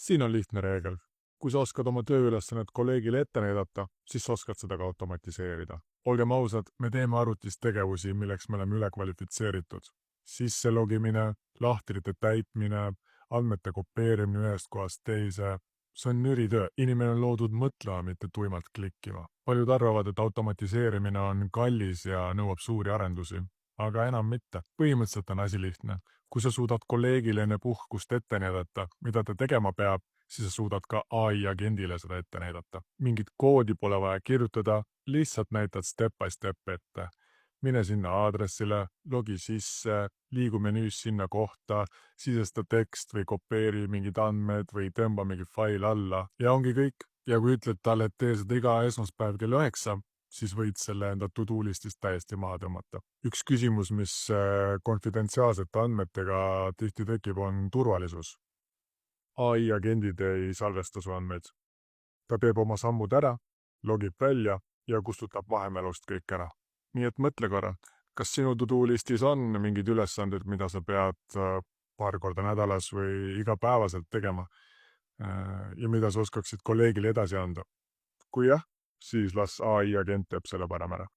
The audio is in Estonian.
Siin on lihtne reegel. Kui sa oskad oma tööülesannet kolleegile ette näidata, siis sa oskad seda ka automatiseerida. Olgem ausad, me teeme arvutis tegevusi, milleks me oleme ülekvalifitseeritud. Sisselogimine, lahtrite täitmine, andmete kopeerimine ühest kohast teise. See on nüritöö. Inimene on loodud mõtlema, mitte tuimalt klikkima. Paljud arvavad, et automatiseerimine on kallis ja nõuab suuri arendusi, aga enam mitte. Põhimõtteliselt on asi lihtne. Kui sa suudad kolleegile enne puhkust ette näidata, mida ta tegema peab, siis sa suudad ka AI agendile seda ette näidata. Mingit koodi pole vaja kirjutada, lihtsalt näitad step by step ette. Mine sinna aadressile, logi sisse, liigu menüüs sinna kohta, sisesta tekst või kopeeri mingid andmed või tõmba mingi fail alla ja ongi kõik. Ja kui ütled talle, et tee seda iga esmaspäev kell 9, siis võid selle enda to-do listist täiesti maha tõmmata. Üks küsimus, mis konfidentsiaalsete andmetega tihti tekib, on turvalisus. AI agendid ei salvesta su andmeid. Ta teeb oma sammud ära, logib välja ja kustutab vahemälust kõik ära. Nii et mõtle korra, kas sinu to-do listis on mingid ülesanded, mida sa pead paar korda nädalas või igapäevaselt tegema ja mida sa oskaksid kolleegile edasi anda. Kui jah, siis las AI agent teeb selle parem ära.